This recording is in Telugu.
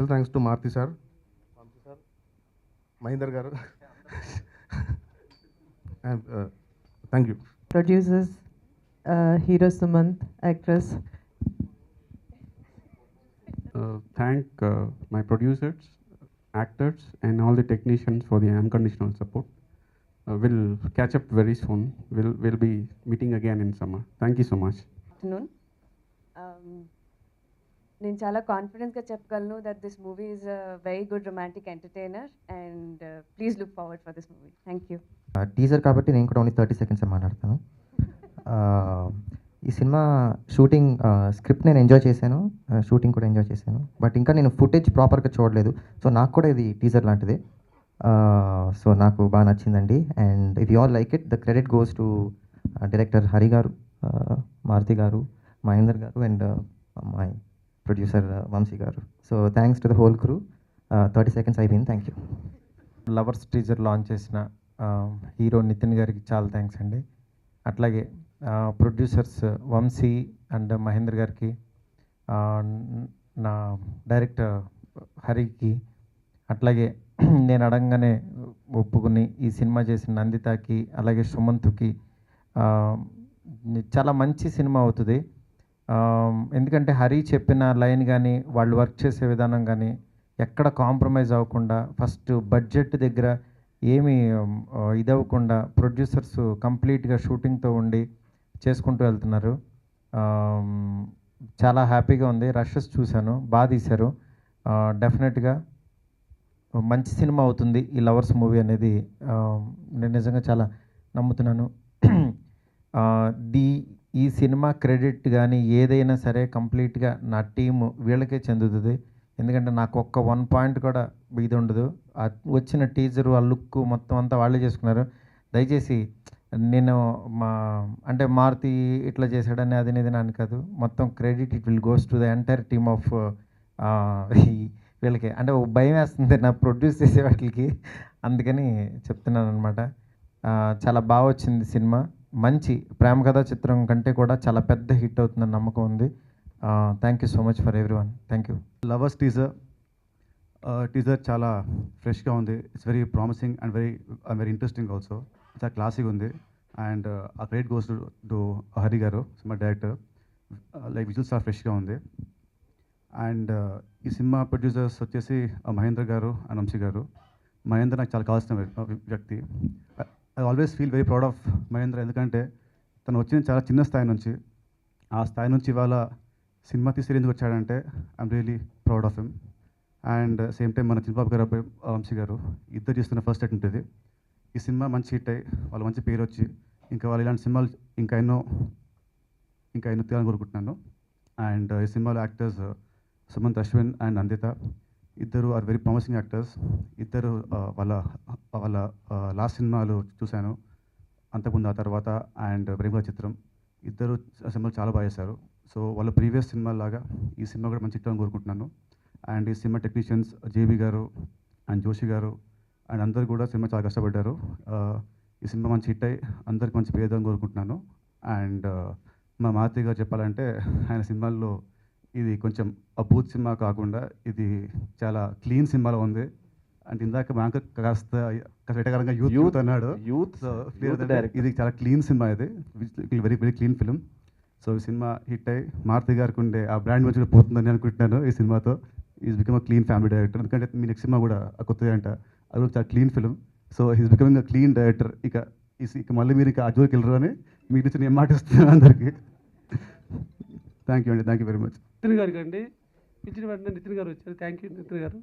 Special thanks to Maruthi sir, Mahender garu. Thank you. Producers, Hero Sumant, actress. Thank my producers, actors, and all the technicians for the unconditional support. We'll catch up very soon. We'll be meeting again in summer. Thank you so much. Afternoon. నేను చాలా కాన్ఫిడెన్స్గా చెప్పగలను that this movie is a very good romantic entertainer and please look forward for this movie. Thank you. Teaser కాబట్టి నేను కూడా ఓన్లీ 30 సెకండ్స్ మాట్లాడతాను. ఈ సినిమా షూటింగ్ స్క్రిప్ట్ నేను ఎంజాయ్ చేశాను, షూటింగ్ కూడా ఎంజాయ్ చేశాను. బట్ ఇంకా నేను ఫుటేజ్ ప్రాపర్గా చూడలేదు. సో నాకు కూడా ఇది టీజర్ లాంటిదే. సో నాకు బాగా నచ్చిందండి. And if you all like it, the credit goes to director Hari గారు, మారుతి గారు, మహేందర్ గారు and my producer Vamsi garu. So thanks to the whole crew. 30 seconds అయిపోయింది. Thank you. Lovers teaser launch చేసిన హీరో నితిన్ గారికి చాలా థ్యాంక్స్ అండి. అట్లాగే ప్రొడ్యూసర్స్ వంశీ అండ్ మహేంద్ర గారికి, నా డైరెక్టర్ హరికి, అట్లాగే నేను అడగగానే ఒప్పుకుని ఈ సినిమా చేసిన నందితకి, అలాగే సుమంత్కి. చాలా మంచి సినిమా అవుతుంది. ఎందుకంటే హరి చెప్పిన లైన్ కానీ, వాళ్ళు వర్క్ చేసే విధానం కానీ ఎక్కడ కాంప్రమైజ్ అవ్వకుండా, ఫస్ట్ బడ్జెట్ దగ్గర ఏమీ ఇదవ్వకుండా ప్రొడ్యూసర్స్ కంప్లీట్గా షూటింగ్తో ఉండి చేసుకుంటూ వెళ్తున్నారు. చాలా హ్యాపీగా ఉంది. రషెస్ చూశాను, బాగా తీశారు. డెఫినెట్గా మంచి సినిమా అవుతుంది ఈ లవర్స్ మూవీ అనేది నేను నిజంగా చాలా నమ్ముతున్నాను. ఈ సినిమా క్రెడిట్ కానీ ఏదైనా సరే కంప్లీట్గా నా టీము వీళ్ళకే చెందుతుంది. ఎందుకంటే నాకు ఒక్క 1 పాయింట్ కూడా ఇది ఉండదు. వచ్చిన టీజరు, ఆ లుక్ మొత్తం అంతా వాళ్ళే చేసుకున్నారు. దయచేసి నేను అంటే మారుతి ఇట్లా చేశాడని అది ఇది అని కాదు, మొత్తం credit it will goes to the entire team of వీళ్ళకి. అంటే భయం వేస్తుంది నా ప్రొడ్యూస్ చేసే వాటికి, అందుకని చెప్తున్నాను అనమాట. చాలా బాగా వచ్చింది సినిమా. మంచి ప్రేమ కథా చిత్రం కంటే కూడా చాలా పెద్ద హిట్ అవుతుందని నమ్మకం ఉంది. Thank you so much for everyone. Thank you. Lovers teaser చాలా ఫ్రెష్గా ఉంది. It's very promising and very interesting also. చాలా క్లాసిక్ ఉంది. అండ్ ఆ క్రెడిట్ గోస్ టు హరి గారు, సినిమా డైరెక్టర్. లైక్ విజువల్స్ చాలా ఫ్రెష్గా ఉంది. అండ్ ఈ సినిమా ప్రొడ్యూసర్స్ వచ్చేసి మహేంద్ర గారు అండ్ వంశీ గారు. మహేంద్ర నాకు చాలా కావాల్సిన వ్యక్తి. I always feel very proud of Mahendra. ఎందుకంటే తను వచ్చిన చాలా చిన్న స్థాయి నుంచి, ఆ స్థాయి నుంచి ఇవాళ సినిమా తీసి ఎందుకు వచ్చాడంటే I'm really proud of him. And same time మన చిన్నబాబు గారు అబ్బాయి వంశీ గారు ఇద్దరు చేస్తున్న ఫస్ట్ అటెంప్ట్ ఇది. ఈ సినిమా మంచి హిట్ అయ్యి వాళ్ళు మంచి పేరు వచ్చి ఇంకా వాళ్ళు ఇలాంటి సినిమాలు ఇంకా ఎన్నో తీయాలని కోరుకుంటున్నాను. అండ్ ఈ సినిమాలో యాక్టర్స్ సుమంత్, అశ్విన్ అండ్ నందిత ఇద్దరు ఆర్ వెరీ ప్రామిసింగ్ యాక్టర్స్. ఇద్దరు వాళ్ళ లాస్ట్ సినిమాలు చూశాను, అంతకుముందు ఆ తర్వాత అండ్ ప్రేమ చిత్రం. ఇద్దరు సినిమాలు చాలా బాగా చేశారు. సో వాళ్ళ ప్రీవియస్ సినిమాలాగా ఈ సినిమా కూడా మంచి హిట్ అని కోరుకుంటున్నాను. అండ్ ఈ సినిమా టెక్నీషియన్స్ జేబీ గారు అండ్ జోషి గారు అండ్ అందరు కూడా సినిమా చాలా కష్టపడ్డారు. ఈ సినిమా మంచి హిట్ అయ్యి అందరికి మంచి పేరు అని కోరుకుంటున్నాను. అండ్ మా మారుతి గారు చెప్పాలంటే ఆయన సినిమాల్లో ఇది కొంచెం అబూత్ సినిమా కాకుండా ఇది చాలా క్లీన్ సినిమాలో ఉంది. అంటే ఇందాక బ్యాంక్ కాస్త వెటకరంగా యూత్ అన్నాడు. ఇది చాలా క్లీన్ సినిమా. ఇది వెరీ క్లీన్ ఫిలిం. సో ఈ సినిమా హిట్ అయ్యి మారుతి గారికి ఉండే ఆ బ్రాండ్ మంచిగా పోతుందని అనుకుంటున్నాను. ఈ సినిమాతో is become a clean family director. ఎందుకంటే మీ నెక్స్ట్ సినిమా కూడా కొత్తది అంట, అది కూడా చాలా clean film. So he's becoming a clean director. ఇక మళ్ళీ మీరు ఇక అజోకి వెళ్ళరు అని మీ నుంచి నేను మాటిస్తున్నాను అందరికీ. థ్యాంక్ యూ అండి. Thank you very much. Nitin గారికి అండి, ఇచ్చిన వెంటనే నితిన్ గారు వచ్చారు. థ్యాంక్ యూ నితిన్ గారు.